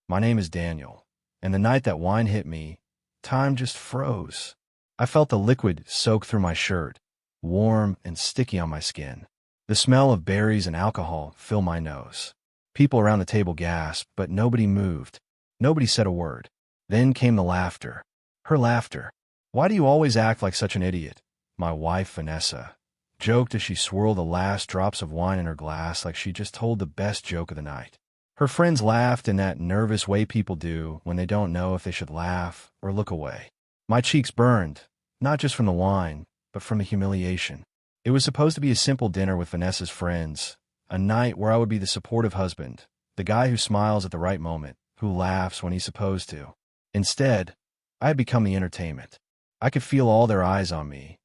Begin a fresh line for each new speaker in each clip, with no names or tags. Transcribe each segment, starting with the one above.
My name is Daniel. And the night that wine hit me, time just froze. I felt the liquid soak through my shirt, warm and sticky on my skin. The smell of berries and alcohol filled my nose. People around the table gasped, but nobody moved. Nobody said a word. Then came the laughter. Her laughter. "Why do you always act like such an idiot?" My wife, Vanessa, joked as she swirled the last drops of wine in her glass like she just told the best joke of the night. Her friends laughed in that nervous way people do when they don't know if they should laugh or look away. My cheeks burned, not just from the wine, but from the humiliation. It was supposed to be a simple dinner with Vanessa's friends, a night where I would be the supportive husband, the guy who smiles at the right moment, who laughs when he's supposed to. Instead, I had become the entertainment. I could feel all their eyes on me,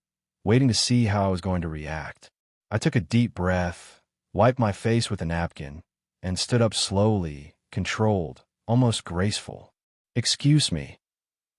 waiting to see how I was going to react. I took a deep breath, wiped my face with a napkin, and stood up slowly, controlled, almost graceful. "Excuse me,"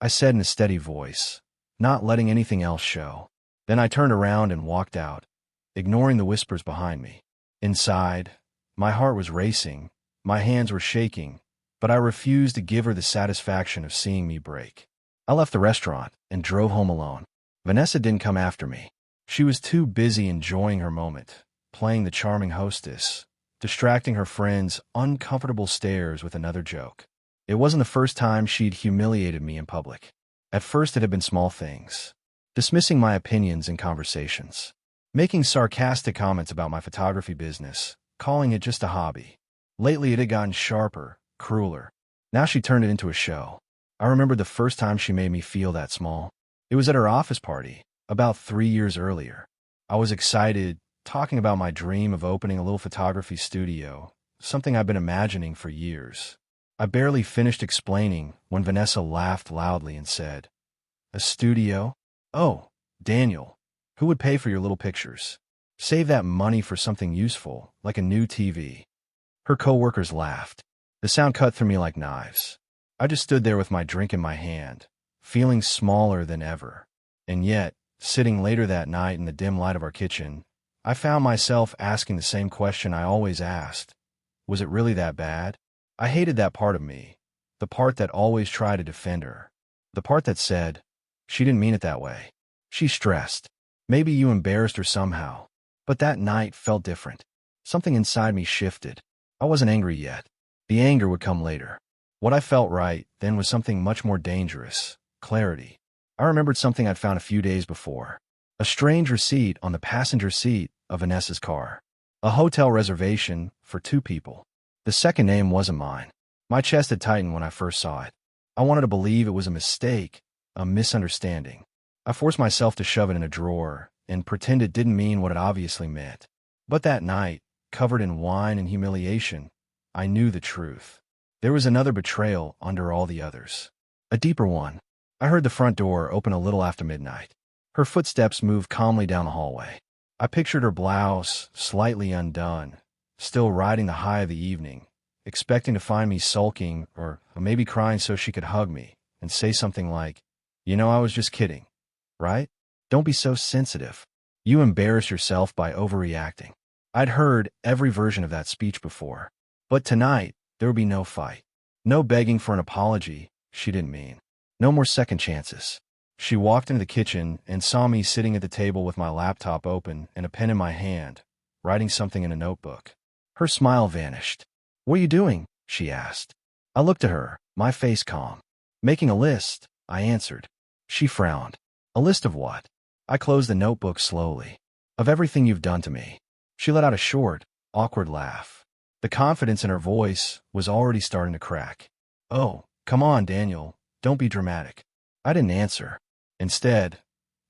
I said in a steady voice, not letting anything else show. Then I turned around and walked out, ignoring the whispers behind me. Inside, my heart was racing, my hands were shaking, but I refused to give her the satisfaction of seeing me break. I left the restaurant and drove home alone. Vanessa didn't come after me. She was too busy enjoying her moment, playing the charming hostess, distracting her friends' uncomfortable stares with another joke. It wasn't the first time she'd humiliated me in public. At first it had been small things. Dismissing my opinions in conversations. Making sarcastic comments about my photography business, calling it just a hobby. Lately it had gotten sharper, crueler. Now she turned it into a show. I remembered the first time she made me feel that small. It was at her office party, about 3 years earlier. I was excited, talking about my dream of opening a little photography studio, something I've been imagining for years. I barely finished explaining when Vanessa laughed loudly and said, "A studio? Oh, Daniel, who would pay for your little pictures? Save that money for something useful, like a new TV." Her coworkers laughed. The sound cut through me like knives. I just stood there with my drink in my hand, feeling smaller than ever. And yet, sitting later that night in the dim light of our kitchen, I found myself asking the same question I always asked. Was it really that bad? I hated that part of me, the part that always tried to defend her, the part that said, "She didn't mean it that way. She stressed. Maybe you embarrassed her somehow." But that night felt different. Something inside me shifted. I wasn't angry yet. The anger would come later. What I felt right then was something much more dangerous: clarity. I remembered something I'd found a few days before. A strange receipt on the passenger seat of Vanessa's car. A hotel reservation for 2 people. The second name wasn't mine. My chest had tightened when I first saw it. I wanted to believe it was a mistake, a misunderstanding. I forced myself to shove it in a drawer and pretend it didn't mean what it obviously meant. But that night, covered in wine and humiliation, I knew the truth. There was another betrayal under all the others. A deeper one. I heard the front door open a little after midnight. Her footsteps moved calmly down the hallway. I pictured her blouse, slightly undone, still riding the high of the evening, expecting to find me sulking or maybe crying so she could hug me and say something like, "You know, I was just kidding, right? Don't be so sensitive. You embarrass yourself by overreacting." I'd heard every version of that speech before. But tonight, there would be no fight. No begging for an apology she didn't mean. No more second chances. She walked into the kitchen and saw me sitting at the table with my laptop open and a pen in my hand, writing something in a notebook. Her smile vanished. "What are you doing?" she asked. I looked at her, my face calm. "Making a list," I answered. She frowned. "A list of what?" I closed the notebook slowly. "Of everything you've done to me." She let out a short, awkward laugh. The confidence in her voice was already starting to crack. "Oh, come on, Daniel. Don't be dramatic." I didn't answer. Instead,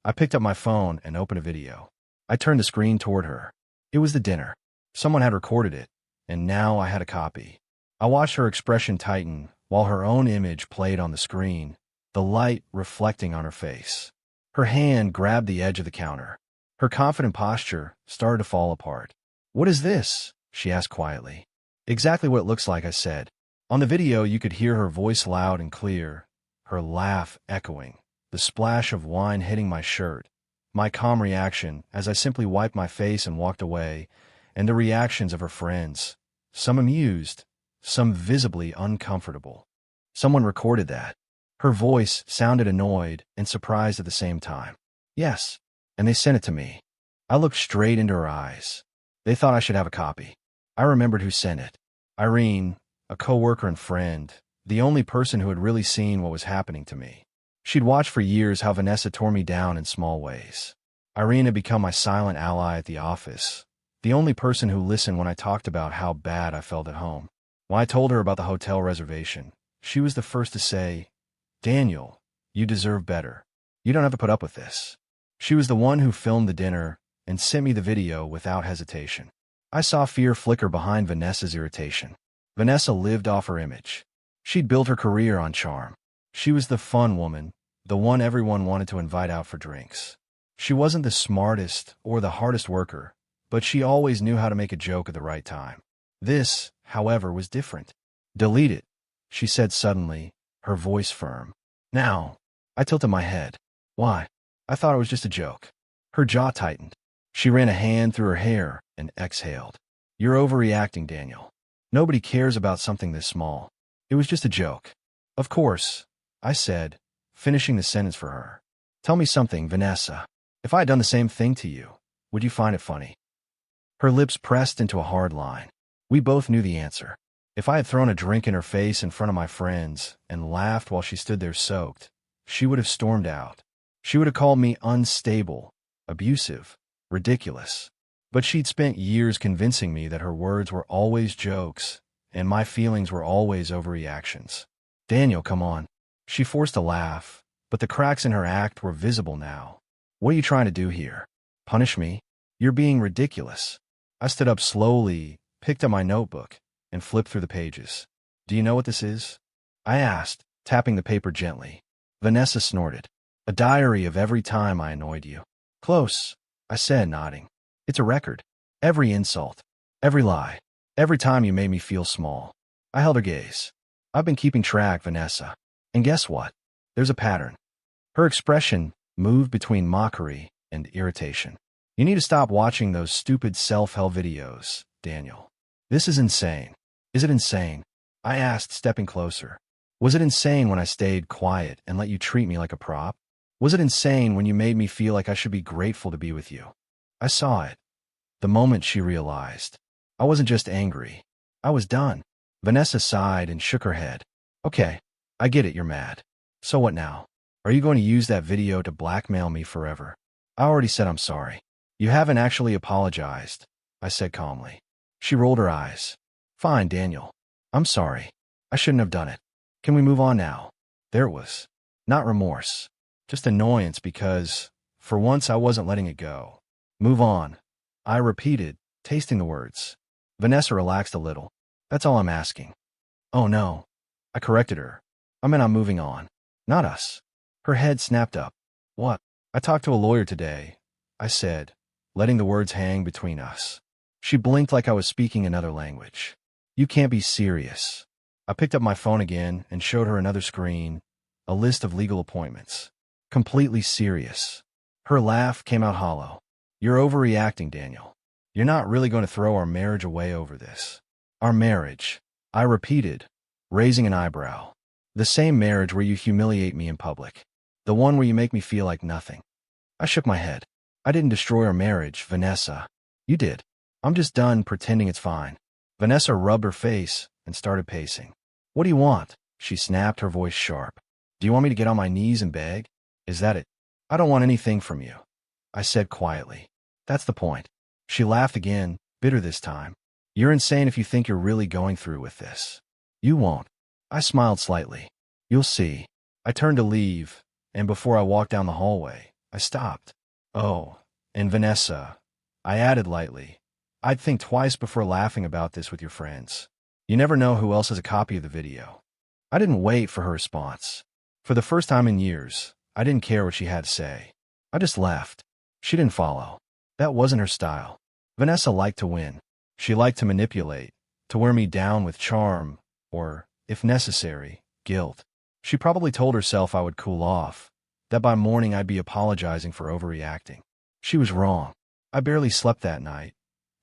I picked up my phone and opened a video. I turned the screen toward her. It was the dinner. Someone had recorded it, and now I had a copy. I watched her expression tighten while her own image played on the screen, the light reflecting on her face. Her hand grabbed the edge of the counter. Her confident posture started to fall apart. "What is this?" she asked quietly. "Exactly what it looks like," I said. On the video, you could hear her voice loud and clear, her laugh echoing, the splash of wine hitting my shirt, my calm reaction as I simply wiped my face and walked away, and the reactions of her friends, some amused, some visibly uncomfortable. Someone recorded that. Her voice sounded annoyed and surprised at the same time. Yes, and they sent it to me. I looked straight into her eyes. They thought I should have a copy. I remembered who sent it. Irene, a coworker and friend, the only person who had really seen what was happening to me. She'd watched for years how Vanessa tore me down in small ways. Irene had become my silent ally at the office, the only person who listened when I talked about how bad I felt at home. When I told her about the hotel reservation, she was the first to say, "Daniel, you deserve better. You don't have to put up with this." She was the one who filmed the dinner and sent me the video without hesitation. I saw fear flicker behind Vanessa's irritation. Vanessa lived off her image. She'd built her career on charm. She was the fun woman, the one everyone wanted to invite out for drinks. She wasn't the smartest or the hardest worker, but she always knew how to make a joke at the right time. This, however, was different. "Delete it," she said suddenly, her voice firm. "Now." I tilted my head. "Why?" "I thought it was just a joke." Her jaw tightened. She ran a hand through her hair and exhaled. "You're overreacting, Daniel. Nobody cares about something this small. It was just a joke." "Of course," I said, finishing the sentence for her. "Tell me something, Vanessa. If I had done the same thing to you, would you find it funny?" Her lips pressed into a hard line. We both knew the answer. If I had thrown a drink in her face in front of my friends and laughed while she stood there soaked, she would have stormed out. She would have called me unstable, abusive, ridiculous. But she'd spent years convincing me that her words were always jokes and my feelings were always overreactions. "Daniel, come on." She forced a laugh, but the cracks in her act were visible now. "What are you trying to do here? Punish me? You're being ridiculous." I stood up slowly, picked up my notebook, and flipped through the pages. "Do you know what this is?" I asked, tapping the paper gently. Vanessa snorted. "A diary of every time I annoyed you." "Close," I said, nodding. "It's a record. Every insult, every lie, every time you made me feel small." I held her gaze. "I've been keeping track, Vanessa. And guess what? There's a pattern." Her expression moved between mockery and irritation. "You need to stop watching those stupid self-help videos, Daniel. This is insane." "Is it insane?" I asked, stepping closer. "Was it insane when I stayed quiet and let you treat me like a prop? Was it insane when you made me feel like I should be grateful to be with you?" I saw it. The moment she realized. I wasn't just angry. I was done. Vanessa sighed and shook her head. "Okay, I get it, you're mad. So what now? Are you going to use that video to blackmail me forever?" "I already said I'm sorry." "You haven't actually apologized," I said calmly. She rolled her eyes. "Fine, Daniel. I'm sorry. I shouldn't have done it. Can we move on now?" There it was. Not remorse. Just annoyance because, for once, I wasn't letting it go. "Move on," I repeated, tasting the words. Vanessa relaxed a little. "That's all I'm asking." "Oh no," I corrected her. "I meant I'm moving on. Not us." Her head snapped up. "What?" "I talked to a lawyer today," I said, letting the words hang between us. She blinked like I was speaking another language. "You can't be serious." I picked up my phone again and showed her another screen, a list of legal appointments. "Completely serious." Her laugh came out hollow. "You're overreacting, Daniel. You're not really going to throw our marriage away over this." "Our marriage," I repeated, raising an eyebrow. "The same marriage where you humiliate me in public. The one where you make me feel like nothing." I shook my head. "I didn't destroy our marriage, Vanessa. You did. I'm just done pretending it's fine." Vanessa rubbed her face and started pacing. "What do you want?" she snapped, her voice sharp. "Do you want me to get on my knees and beg? Is that it?" "I don't want anything from you," I said quietly. "That's the point." She laughed again, bitter this time. "You're insane if you think you're really going through with this. You won't." I smiled slightly. "You'll see." I turned to leave, and before I walked down the hallway, I stopped. "Oh, and Vanessa," I added lightly, "I'd think twice before laughing about this with your friends. You never know who else has a copy of the video." I didn't wait for her response. For the first time in years, I didn't care what she had to say. I just left. She didn't follow. That wasn't her style. Vanessa liked to win. She liked to manipulate, to wear me down with charm, or, if necessary, guilt. She probably told herself I would cool off, that by morning I'd be apologizing for overreacting. She was wrong. I barely slept that night,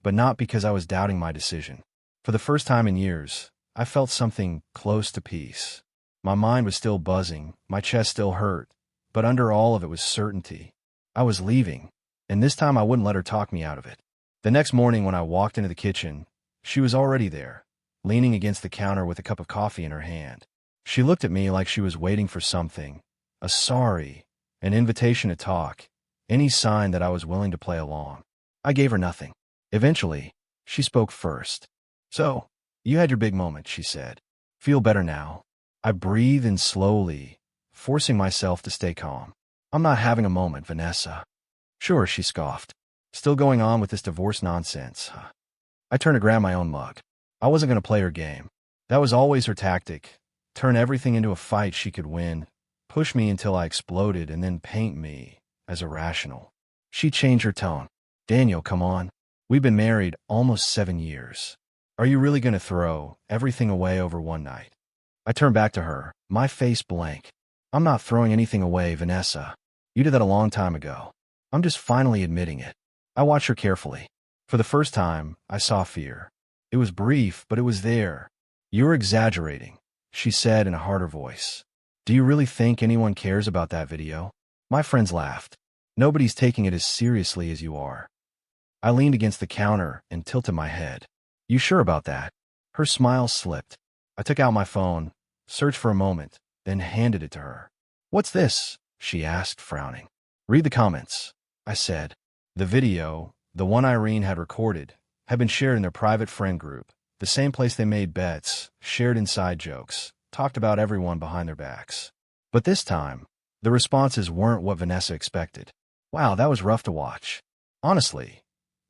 but not because I was doubting my decision. For the first time in years, I felt something close to peace. My mind was still buzzing, my chest still hurt, but under all of it was certainty. I was leaving, and this time I wouldn't let her talk me out of it. The next morning when I walked into the kitchen, she was already there, leaning against the counter with a cup of coffee in her hand. She looked at me like she was waiting for something, a sorry, an invitation to talk, any sign that I was willing to play along. I gave her nothing. Eventually, she spoke first. "So, you had your big moment," she said. "Feel better now?" I breathed in slowly, forcing myself to stay calm. "I'm not having a moment, Vanessa." "Sure," she scoffed. "Still going on with this divorce nonsense, huh?" I turned to grab my own mug. I wasn't going to play her game. That was always her tactic. Turn everything into a fight she could win, push me until I exploded, and then paint me as irrational. She changed her tone. "Daniel, come on. We've been married almost 7 years. Are you really going to throw everything away over one night?" I turned back to her, my face blank. "I'm not throwing anything away, Vanessa. You did that a long time ago. I'm just finally admitting it." I watched her carefully. For the first time, I saw fear. It was brief, but it was there. "You're exaggerating," she said in a harder voice. "Do you really think anyone cares about that video?" My friends laughed. "Nobody's taking it as seriously as you are." I leaned against the counter and tilted my head. "You sure about that?" Her smile slipped. I took out my phone, searched for a moment, then handed it to her. "What's this?" she asked, frowning. "Read the comments," I said. The video, the one Irene had recorded, had been shared in their private friend group, the same place they made bets, shared inside jokes, talked about everyone behind their backs. But this time, the responses weren't what Vanessa expected. "Wow, that was rough to watch. Honestly,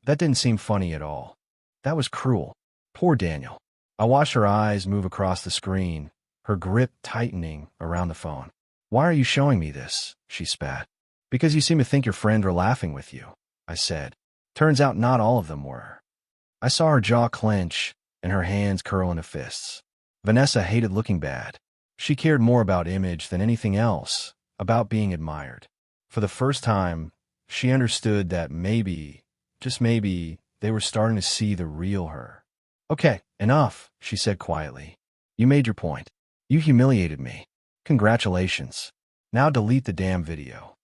that didn't seem funny at all. That was cruel. Poor Daniel." I watched her eyes move across the screen, her grip tightening around the phone. "Why are you showing me this?" she spat. "Because you seem to think your friends were laughing with you," I said. Turns out not all of them were. I saw her jaw clench and her hands curl into fists. Vanessa hated looking bad. She cared more about image than anything else, about being admired. For the first time, she understood that maybe, just maybe, they were starting to see the real her. "Okay, enough," she said quietly. "You made your point. You humiliated me. Congratulations. Now delete the damn video."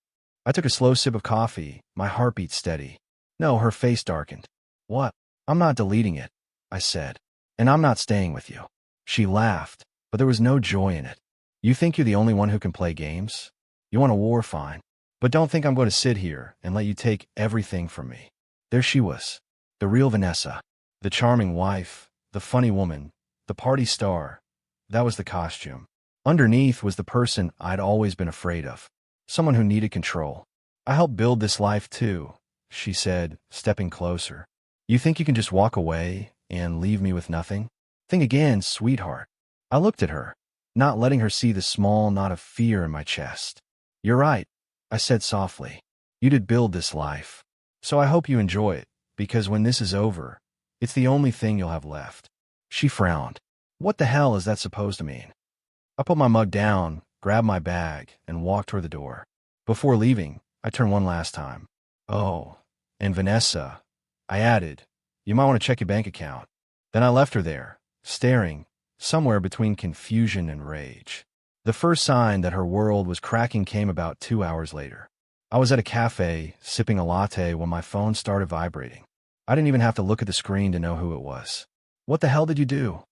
I took a slow sip of coffee, my heartbeat steady. No, her face darkened. "What?" "I'm not deleting it," I said. "And I'm not staying with you." She laughed, but there was no joy in it. "You think you're the only one who can play games? You want a war, fine. But don't think I'm going to sit here and let you take everything from me." There she was, the real Vanessa, the charming wife, the funny woman, the party star. That was the costume. Underneath was the person I'd always been afraid of, someone who needed control. "I helped build this life too," she said, stepping closer. "You think you can just walk away and leave me with nothing? Think again, sweetheart." I looked at her, not letting her see the small knot of fear in my chest. "You're right," I said softly. "You did build this life. So I hope you enjoy it, because when this is over, it's the only thing you'll have left." She frowned. "What the hell is that supposed to mean?" I put my mug down, grabbed my bag, and walked toward the door. Before leaving, I turned one last time. "Oh, and Vanessa," I added, "you might want to check your bank account." Then I left her there, staring, somewhere between confusion and rage. The first sign that her world was cracking came about 2 hours later. I was at a cafe, sipping a latte when my phone started vibrating. I didn't even have to look at the screen to know who it was. "What the hell did you do?"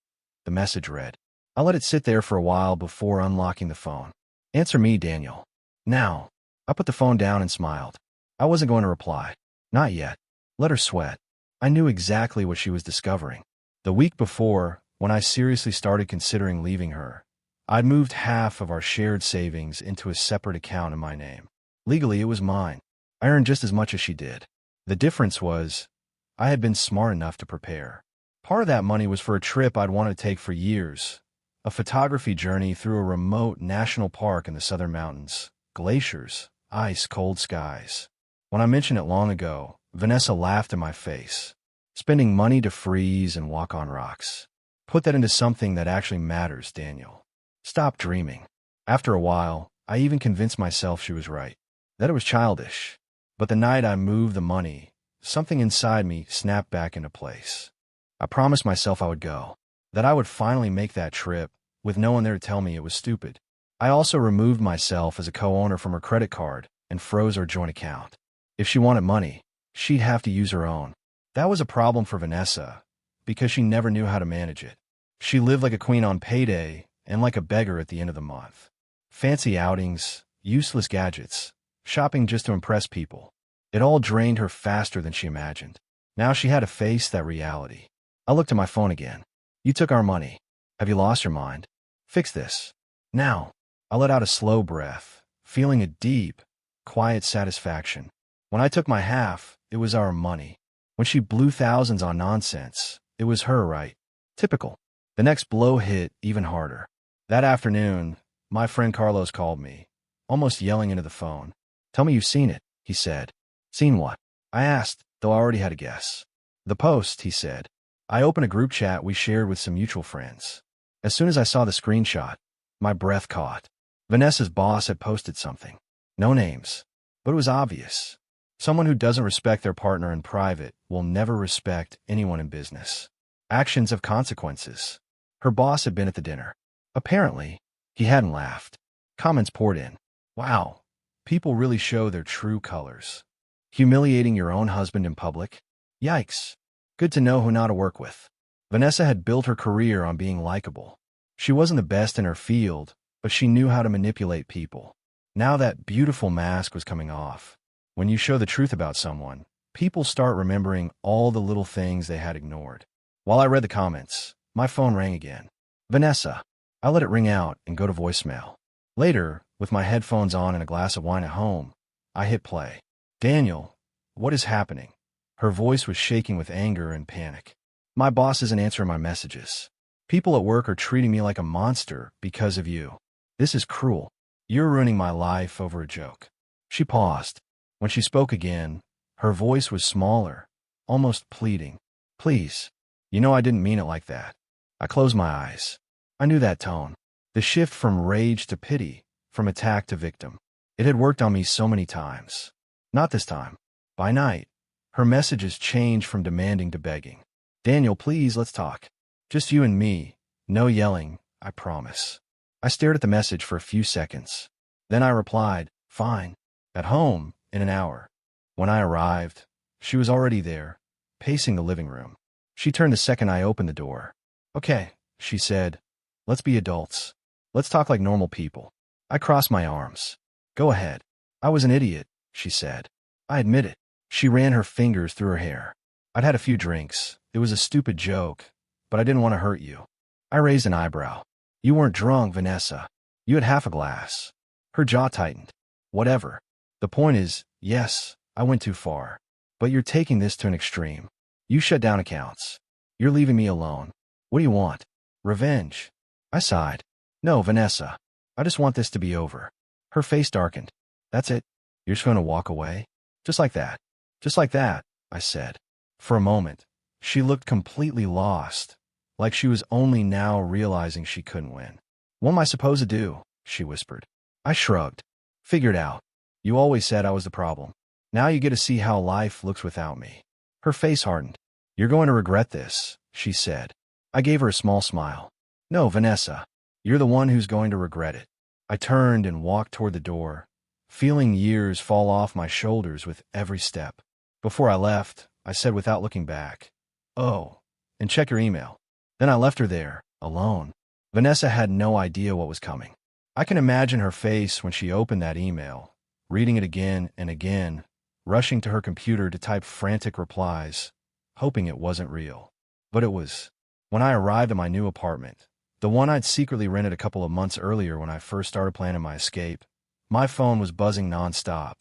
the message read. I let it sit there for a while before unlocking the phone. "Answer me, Daniel. Now." I put the phone down and smiled. I wasn't going to reply. Not yet. Let her sweat. I knew exactly what she was discovering. The week before, when I seriously started considering leaving her, I'd moved half of our shared savings into a separate account in my name. Legally, it was mine. I earned just as much as she did. The difference was, I had been smart enough to prepare. Part of that money was for a trip I'd wanted to take for years, a photography journey through a remote national park in the southern mountains, glaciers, ice, cold skies. When I mentioned it long ago, Vanessa laughed in my face. "Spending money to freeze and walk on rocks. Put that into something that actually matters, Daniel. Stop dreaming." After a while, I even convinced myself she was right, that it was childish. But the night I moved the money, something inside me snapped back into place. I promised myself I would go. that I would finally make that trip with no one there to tell me it was stupid. I also removed myself as a co-owner from her credit card and froze our joint account. If she wanted money, she'd have to use her own. That was a problem for Vanessa because she never knew how to manage it. She lived like a queen on payday and like a beggar at the end of the month. Fancy outings, useless gadgets, shopping just to impress people. It all drained her faster than she imagined. Now she had to face that reality. I looked at my phone again. You took our money. Have you lost your mind? Fix this. Now. I let out a slow breath, feeling a deep, quiet satisfaction. When I took my half, it was our money. When she blew thousands on nonsense, it was her right. Typical. The next blow hit even harder. That afternoon, my friend Carlos called me, almost yelling into the phone. Tell me you've seen it, he said. Seen what? I asked, though I already had a guess. The post, he said. I opened a group chat we shared with some mutual friends. As soon as I saw the screenshot, my breath caught. Vanessa's boss had posted something. No names, but it was obvious. Someone who doesn't respect their partner in private will never respect anyone in business. Actions have consequences. Her boss had been at the dinner. Apparently, he hadn't laughed. Comments poured in. Wow, people really show their true colors. Humiliating your own husband in public? Yikes. Good to know who not to work with. Vanessa had built her career on being likable. She wasn't the best in her field, but she knew how to manipulate people. Now that beautiful mask was coming off. When you show the truth about someone, people start remembering all the little things they had ignored. While I read the comments, my phone rang again. Vanessa. I let it ring out and go to voicemail. Later, with my headphones on and a glass of wine at home, I hit play. Daniel, what is happening? Her voice was shaking with anger and panic. My boss isn't answering my messages. People at work are treating me like a monster because of you. This is cruel. You're ruining my life over a joke. She paused. When she spoke again, her voice was smaller, almost pleading. Please. You know I didn't mean it like that. I closed my eyes. I knew that tone. The shift from rage to pity, from attack to victim. It had worked on me so many times. Not this time. By night, her messages changed from demanding to begging. Daniel, please, let's talk. Just you and me. No yelling, I promise. I stared at the message for a few seconds. Then I replied, fine. At home, in an hour. When I arrived, she was already there, pacing the living room. She turned the second I opened the door. Okay, she said. Let's be adults. Let's talk like normal people. I crossed my arms. Go ahead. I was an idiot, she said. I admit it. She ran her fingers through her hair. I'd had a few drinks. It was a stupid joke, but I didn't want to hurt you. I raised an eyebrow. You weren't drunk, Vanessa. You had half a glass. Her jaw tightened. Whatever. The point is, yes, I went too far. But you're taking this to an extreme. You shut down accounts. You're leaving me alone. What do you want? Revenge. I sighed. No, Vanessa. I just want this to be over. Her face darkened. That's it? You're just going to walk away? Just like that. Just like that, I said. For a moment, she looked completely lost, like she was only now realizing she couldn't win. What am I supposed to do? She whispered. I shrugged. Figured out. You always said I was the problem. Now you get to see how life looks without me. Her face hardened. You're going to regret this, she said. I gave her a small smile. No, Vanessa. You're the one who's going to regret it. I turned and walked toward the door, feeling years fall off my shoulders with every step. Before I left, I said without looking back, oh, and check your email. Then I left her there, alone. Vanessa had no idea what was coming. I can imagine her face when she opened that email, reading it again and again, rushing to her computer to type frantic replies, hoping it wasn't real. But it was. When I arrived at my new apartment, the one I'd secretly rented a couple of months earlier when I first started planning my escape, my phone was buzzing nonstop.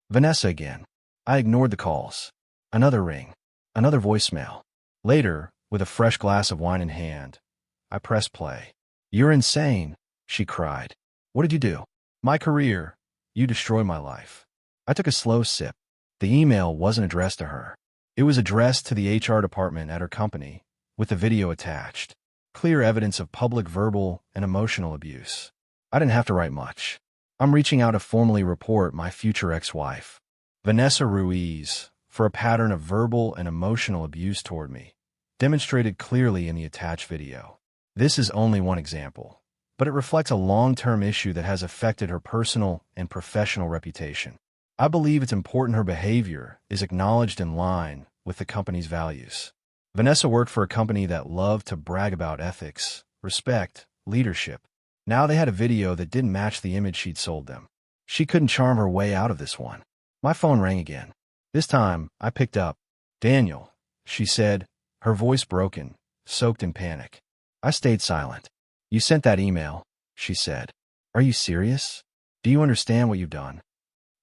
Vanessa again. I ignored the calls. Another ring. Another voicemail. Later, with a fresh glass of wine in hand, I pressed play. You're insane, she cried. What did you do? My career. You destroyed my life. I took a slow sip. The email wasn't addressed to her. It was addressed to the HR department at her company, with the video attached. Clear evidence of public verbal and emotional abuse. I didn't have to write much. I'm reaching out to formally report my future ex-wife, Vanessa Ruiz, for a pattern of verbal and emotional abuse toward me, demonstrated clearly in the attached video. This is only one example, but it reflects a long-term issue that has affected her personal and professional reputation. I believe it's important her behavior is acknowledged in line with the company's values. Vanessa worked for a company that loved to brag about ethics, respect, leadership. Now they had a video that didn't match the image she'd sold them. She couldn't charm her way out of this one. My phone rang again. This time, I picked up. "Daniel," she said, her voice broken, soaked in panic. I stayed silent. "You sent that email," she said. "Are you serious? Do you understand what you've done?"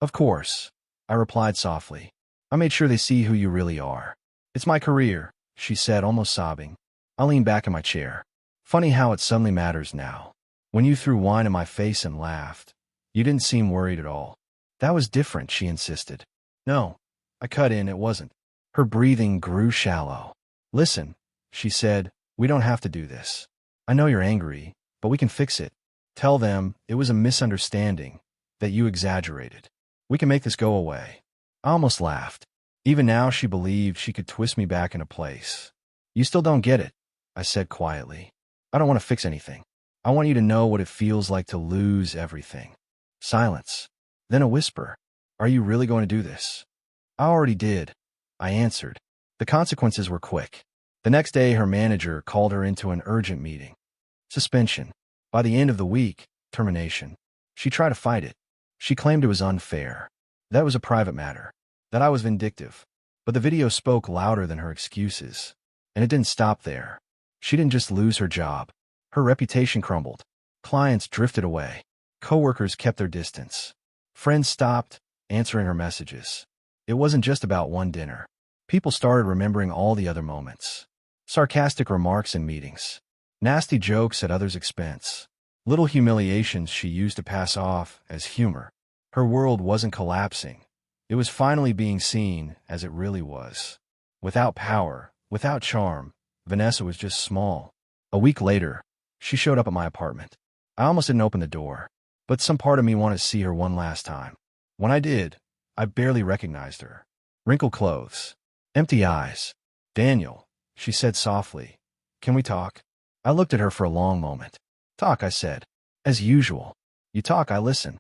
"Of course," I replied softly. "I made sure they see who you really are." "It's my career," she said, almost sobbing. I leaned back in my chair. "Funny how it suddenly matters now. When you threw wine in my face and laughed, you didn't seem worried at all." "That was different," she insisted. "No," I cut in, "it wasn't." Her breathing grew shallow. "Listen," she said, "we don't have to do this. I know you're angry, but we can fix it. Tell them it was a misunderstanding, that you exaggerated. We can make this go away." I almost laughed. Even now she believed she could twist me back into place. "You still don't get it," I said quietly. "I don't want to fix anything. I want you to know what it feels like to lose everything." Silence. Then a whisper. "Are you really going to do this?" "I already did," I answered. The consequences were quick. The next day, her manager called her into an urgent meeting. Suspension. By the end of the week, termination. She tried to fight it. She claimed it was unfair. That was a private matter. That I was vindictive. But the video spoke louder than her excuses. And it didn't stop there. She didn't just lose her job. Her reputation crumbled. Clients drifted away. Coworkers kept their distance. Friends stopped answering her messages. It wasn't just about one dinner. People started remembering all the other moments. Sarcastic remarks in meetings. Nasty jokes at others' expense. Little humiliations she used to pass off as humor. Her world wasn't collapsing. It was finally being seen as it really was. Without power, without charm, Vanessa was just small. A week later, she showed up at my apartment. I almost didn't open the door, but some part of me wanted to see her one last time. When I did, I barely recognized her. Wrinkled clothes. Empty eyes. "Daniel," she said softly. "Can we talk?" I looked at her for a long moment. "Talk," I said. "As usual. You talk, I listen."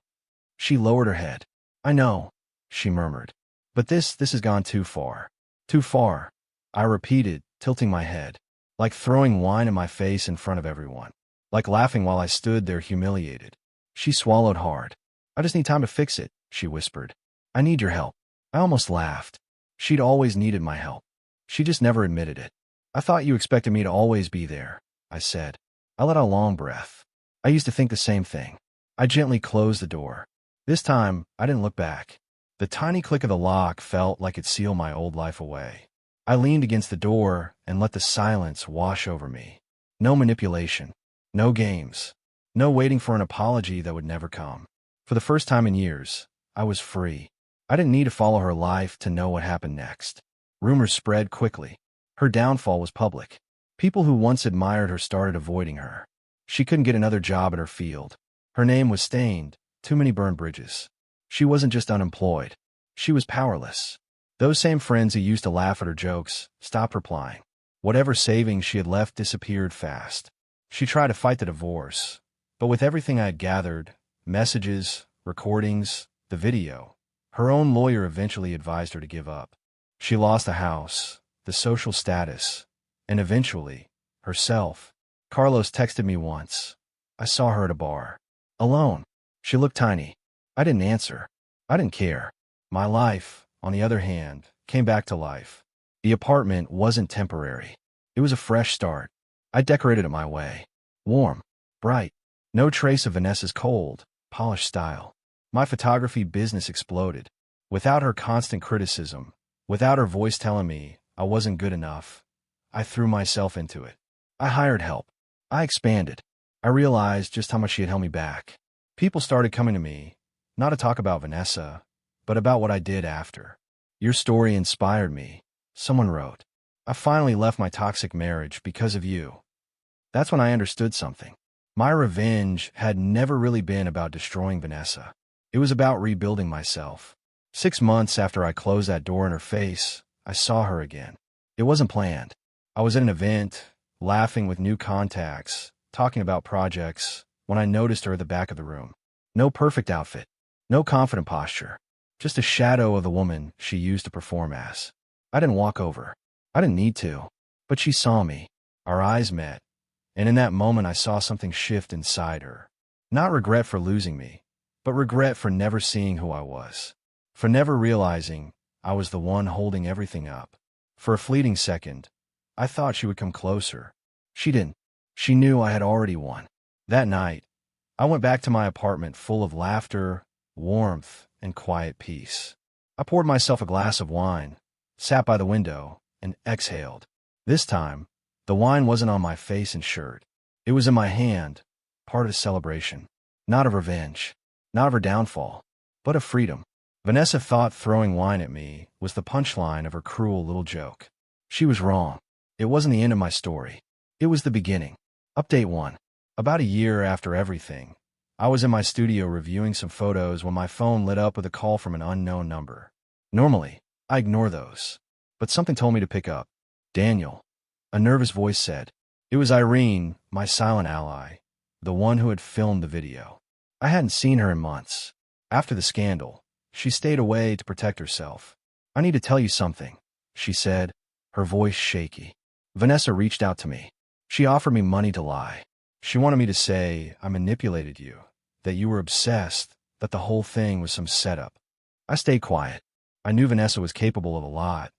She lowered her head. "I know," she murmured. "But this has gone too far." "Too far," I repeated, tilting my head. Like throwing wine in my face in front of everyone. Like laughing while I stood there humiliated. She swallowed hard. "I just need time to fix it," she whispered. "I need your help." I almost laughed. She'd always needed my help. She just never admitted it. "I thought you expected me to always be there," I said. I let out a long breath. I used to think the same thing. I gently closed the door. This time, I didn't look back. The tiny click of the lock felt like it sealed my old life away. I leaned against the door and let the silence wash over me. No manipulation. No games. No waiting for an apology that would never come. For the first time in years, I was free. I didn't need to follow her life to know what happened next. Rumors spread quickly. Her downfall was public. People who once admired her started avoiding her. She couldn't get another job in her field. Her name was stained. Too many burned bridges. She wasn't just unemployed. She was powerless. Those same friends who used to laugh at her jokes stopped replying. Whatever savings she had left disappeared fast. She tried to fight the divorce, but with everything I had gathered, messages, recordings, the video, her own lawyer eventually advised her to give up. She lost the house, the social status, and eventually, herself. Carlos texted me once. I saw her at a bar. Alone. She looked tiny. I didn't answer. I didn't care. My life, on the other hand, came back to life. The apartment wasn't temporary. It was a fresh start. I decorated it my way. Warm. Bright. No trace of Vanessa's cold, polished style. My photography business exploded. Without her constant criticism, without her voice telling me I wasn't good enough, I threw myself into it. I hired help. I expanded. I realized just how much she had held me back. People started coming to me, not to talk about Vanessa, but about what I did after. "Your story inspired me," someone wrote. "I finally left my toxic marriage because of you." That's when I understood something. My revenge had never really been about destroying Vanessa. It was about rebuilding myself. 6 months after I closed that door in her face, I saw her again. It wasn't planned. I was at an event, laughing with new contacts, talking about projects, when I noticed her at the back of the room. No perfect outfit, no confident posture, just a shadow of the woman she used to perform as. I didn't walk over. I didn't need to. But she saw me. Our eyes met. And in that moment I saw something shift inside her. Not regret for losing me, but regret for never seeing who I was. For never realizing I was the one holding everything up. For a fleeting second, I thought she would come closer. She didn't. She knew I had already won. That night, I went back to my apartment full of laughter, warmth, and quiet peace. I poured myself a glass of wine, sat by the window, and exhaled. This time, the wine wasn't on my face and shirt. It was in my hand, part of a celebration. Not of revenge, not of her downfall, but of freedom. Vanessa thought throwing wine at me was the punchline of her cruel little joke. She was wrong. It wasn't the end of my story. It was the beginning. Update 1. About a year after everything, I was in my studio reviewing some photos when my phone lit up with a call from an unknown number. Normally, I ignore those, but something told me to pick up. Daniel, a nervous voice said. It was Irene, my silent ally, the one who had filmed the video. I hadn't seen her in months. After the scandal, she stayed away to protect herself. I need to tell you something, she said, her voice shaky. Vanessa reached out to me. She offered me money to lie. She wanted me to say I manipulated you, that you were obsessed, that the whole thing was some setup. I stayed quiet. I knew Vanessa was capable of a lot,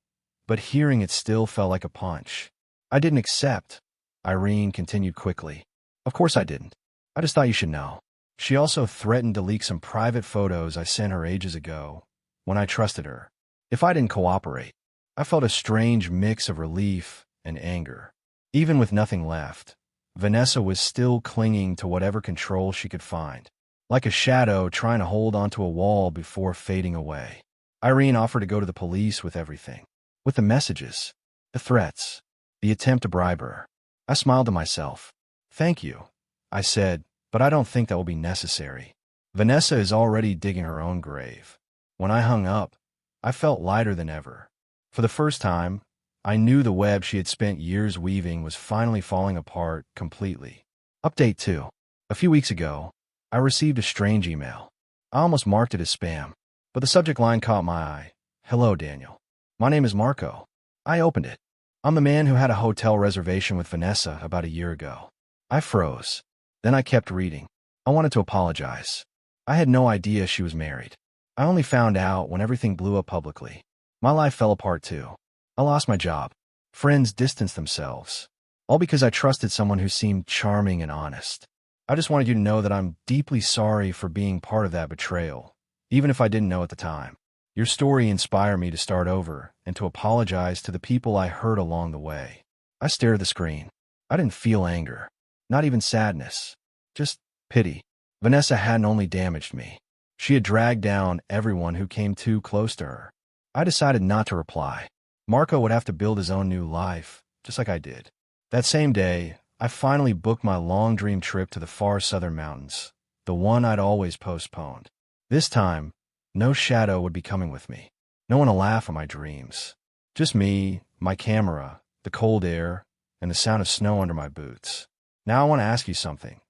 but hearing it still felt like a punch. I didn't accept, Irene continued quickly. Of course I didn't. I just thought you should know. She also threatened to leak some private photos I sent her ages ago, when I trusted her. If I didn't cooperate, I felt a strange mix of relief and anger. Even with nothing left, Vanessa was still clinging to whatever control she could find, like a shadow trying to hold onto a wall before fading away. Irene offered to go to the police with everything, with the messages, the threats, the attempt to bribe her. I smiled to myself. Thank you, I said, but I don't think that will be necessary. Vanessa is already digging her own grave. When I hung up, I felt lighter than ever. For the first time, I knew the web she had spent years weaving was finally falling apart completely. Update 2. A few weeks ago, I received a strange email. I almost marked it as spam, but the subject line caught my eye. Hello, Daniel. My name is Marco. I opened it. I'm the man who had a hotel reservation with Vanessa about a year ago. I froze. Then I kept reading. I wanted to apologize. I had no idea she was married. I only found out when everything blew up publicly. My life fell apart too. I lost my job. Friends distanced themselves. All because I trusted someone who seemed charming and honest. I just wanted you to know that I'm deeply sorry for being part of that betrayal, even if I didn't know at the time. Your story inspired me to start over and to apologize to the people I hurt along the way. I stared at the screen. I didn't feel anger, not even sadness, just pity. Vanessa hadn't only damaged me. She had dragged down everyone who came too close to her. I decided not to reply. Marco would have to build his own new life, just like I did. That same day, I finally booked my long-dreamed trip to the far southern mountains, the one I'd always postponed. This time, no shadow would be coming with me. No one to laugh at my dreams. Just me, my camera, the cold air, and the sound of snow under my boots. Now I want to ask you something.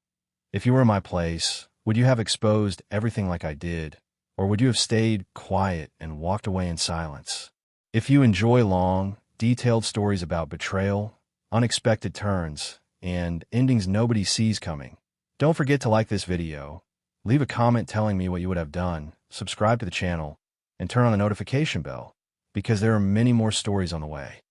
If you were in my place, would you have exposed everything like I did, or would you have stayed quiet and walked away in silence? If you enjoy long, detailed stories about betrayal, unexpected turns, and endings nobody sees coming, don't forget to like this video, leave a comment telling me what you would have done, subscribe to the channel, and turn on the notification bell, because there are many more stories on the way.